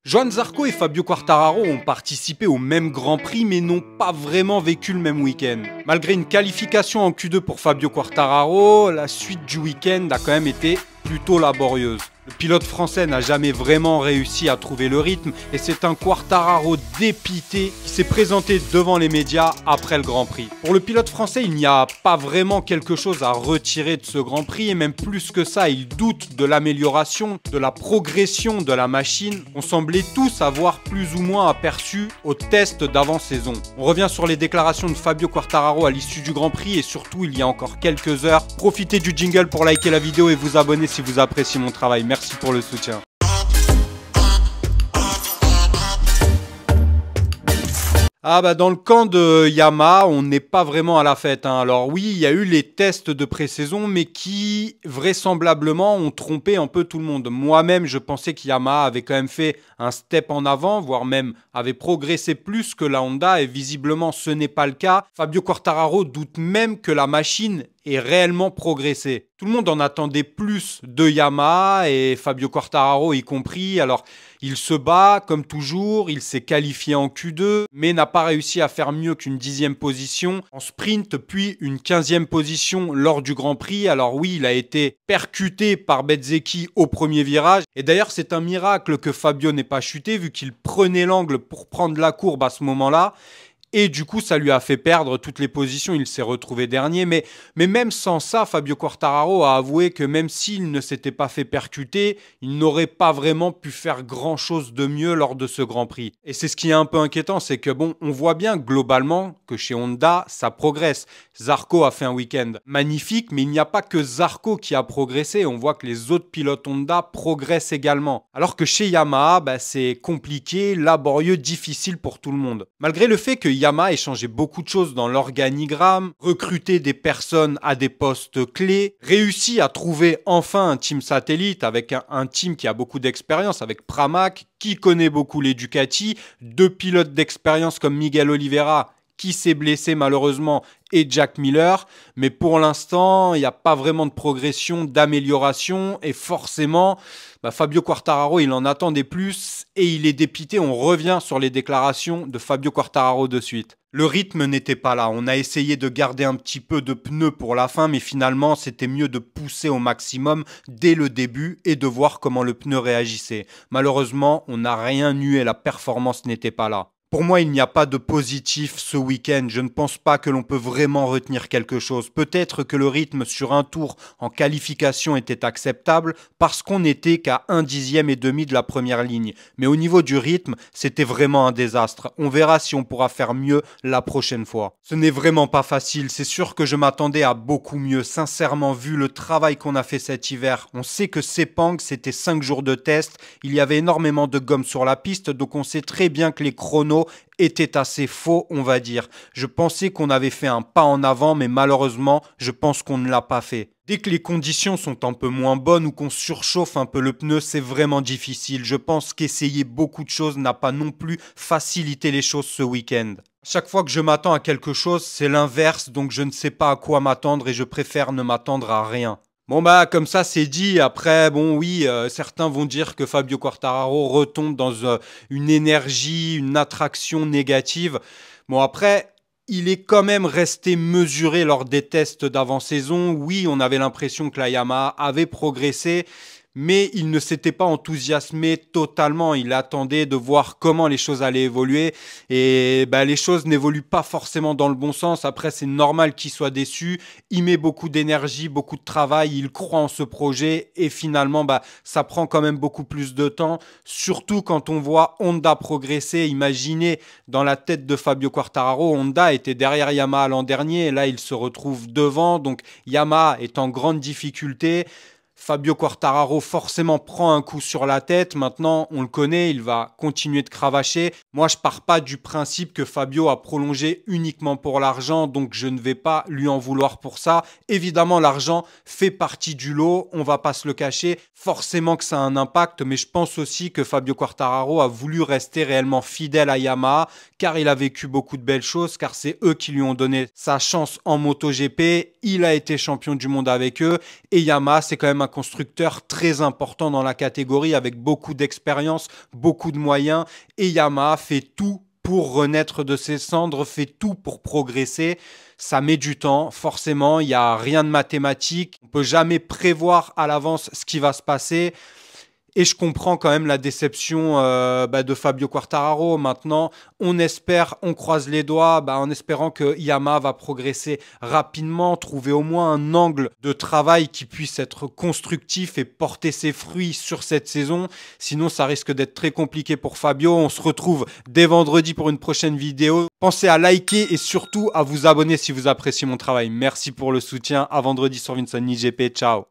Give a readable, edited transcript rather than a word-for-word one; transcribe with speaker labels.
Speaker 1: Johann Zarco et Fabio Quartararo ont participé au même Grand Prix mais n'ont pas vraiment vécu le même week-end. Malgré une qualification en Q2 pour Fabio Quartararo, la suite du week-end a quand même été plutôt laborieuse. Le pilote français n'a jamais vraiment réussi à trouver le rythme et c'est un Quartararo dépité qui s'est présenté devant les médias après le Grand Prix. Pour le pilote français, il n'y a pas vraiment quelque chose à retirer de ce Grand Prix et même plus que ça, il doute de l'amélioration, de la progression de la machine. On semblait tous avoir plus ou moins aperçu au test d'avant-saison. On revient sur les déclarations de Fabio Quartararo à l'issue du Grand Prix et surtout il y a encore quelques heures. Profitez du jingle pour liker la vidéo et vous abonner si vous appréciez mon travail. Merci pour le soutien. Dans le camp de Yamaha, on n'est pas vraiment à la fête. Alors oui, il y a eu les tests de pré-saison, mais qui vraisemblablement ont trompé un peu tout le monde. Moi-même, je pensais que Yamaha avait quand même fait un step en avant, voire même avait progressé plus que la Honda, et visiblement ce n'est pas le cas. Fabio Quartararo doute même que la machine ait réellement progressé. Tout le monde en attendait plus de Yamaha, et Fabio Quartararo y compris. Alors, il se bat comme toujours, il s'est qualifié en Q2, mais n'a pas réussi à faire mieux qu'une 10e position en sprint, puis une 15e position lors du Grand Prix. Alors oui, il a été percuté par Bezzecchi au premier virage. Et d'ailleurs, c'est un miracle que Fabio n'ait pas chuté, vu qu'il prenait l'angle pour prendre la courbe à ce moment-là. Et du coup, ça lui a fait perdre toutes les positions. Il s'est retrouvé dernier. Mais même sans ça, Fabio Quartararo a avoué que même s'il ne s'était pas fait percuter, il n'aurait pas vraiment pu faire grand-chose de mieux lors de ce Grand Prix. Et c'est ce qui est un peu inquiétant, c'est que bon, on voit bien globalement que chez Honda, ça progresse. Zarco a fait un week-end magnifique, mais il n'y a pas que Zarco qui a progressé. On voit que les autres pilotes Honda progressent également. Alors que chez Yamaha, c'est compliqué, laborieux, difficile pour tout le monde. Malgré le fait que Yamaha ait changé beaucoup de choses dans l'organigramme, recruté des personnes à des postes clés, réussi à trouver enfin un team satellite avec un team qui a beaucoup d'expérience, avec Pramac, qui connaît beaucoup les Ducati, deux pilotes d'expérience comme Miguel Oliveira, qui s'est blessé malheureusement, et Jack Miller. Mais pour l'instant, il n'y a pas vraiment de progression, d'amélioration. Et forcément, Fabio Quartararo, il en attendait plus et il est dépité. On revient sur les déclarations de Fabio Quartararo de suite. Le rythme n'était pas là. On a essayé de garder un petit peu de pneus pour la fin, mais finalement, c'était mieux de pousser au maximum dès le début et de voir comment le pneu réagissait. Malheureusement, on n'a rien eu et la performance n'était pas là. Pour moi, il n'y a pas de positif ce week-end. Je ne pense pas que l'on peut vraiment retenir quelque chose. Peut-être que le rythme sur un tour en qualification était acceptable parce qu'on n'était qu'à 1 dixième et demi de la première ligne. Mais au niveau du rythme, c'était vraiment un désastre. On verra si on pourra faire mieux la prochaine fois. Ce n'est vraiment pas facile. C'est sûr que je m'attendais à beaucoup mieux. Sincèrement, vu le travail qu'on a fait cet hiver, on sait que Sepang, c'était 5 jours de test. Il y avait énormément de gomme sur la piste, donc on sait très bien que les chronos était assez faux, on va dire. Je pensais qu'on avait fait un pas en avant, mais malheureusement, je pense qu'on ne l'a pas fait. Dès que les conditions sont un peu moins bonnes ou qu'on surchauffe un peu le pneu, c'est vraiment difficile. Je pense qu'essayer beaucoup de choses n'a pas non plus facilité les choses ce week-end. Chaque fois que je m'attends à quelque chose, c'est l'inverse, donc je ne sais pas à quoi m'attendre et je préfère ne m'attendre à rien. Bon comme ça c'est dit. Après certains vont dire que Fabio Quartararo retombe dans une énergie, une attraction négative. Bon après, il est quand même resté mesuré lors des tests d'avant-saison. Oui, on avait l'impression que la Yamaha avait progressé, mais il ne s'était pas enthousiasmé totalement. Il attendait de voir comment les choses allaient évoluer. Et les choses n'évoluent pas forcément dans le bon sens. Après, c'est normal qu'il soit déçu. Il met beaucoup d'énergie, beaucoup de travail. Il croit en ce projet. Et finalement, ça prend quand même beaucoup plus de temps. Surtout quand on voit Honda progresser. Imaginez, dans la tête de Fabio Quartararo, Honda était derrière Yamaha l'an dernier. Et là, il se retrouve devant. Donc, Yamaha est en grande difficulté. Fabio Quartararo forcément prend un coup sur la tête. Maintenant, on le connaît, il va continuer de cravacher. Moi, je pars pas du principe que Fabio a prolongé uniquement pour l'argent, donc je ne vais pas lui en vouloir pour ça. Évidemment, l'argent fait partie du lot, on va pas se le cacher. Forcément que ça a un impact, mais je pense aussi que Fabio Quartararo a voulu rester réellement fidèle à Yamaha, car il a vécu beaucoup de belles choses, car c'est eux qui lui ont donné sa chance en MotoGP. Il a été champion du monde avec eux, et Yamaha, c'est quand même un constructeur très important dans la catégorie avec beaucoup d'expérience, beaucoup de moyens. Et Yamaha fait tout pour renaître de ses cendres, fait tout pour progresser. Ça met du temps, forcément, il n'y a rien de mathématique. On ne peut jamais prévoir à l'avance ce qui va se passer. Et je comprends quand même la déception de Fabio Quartararo. Maintenant, on espère, on croise les doigts, en espérant que Yamaha va progresser rapidement, trouver au moins un angle de travail qui puisse être constructif et porter ses fruits sur cette saison. Sinon, ça risque d'être très compliqué pour Fabio. On se retrouve dès vendredi pour une prochaine vidéo. Pensez à liker et surtout à vous abonner si vous appréciez mon travail. Merci pour le soutien. À vendredi sur Vincent GP. Ciao.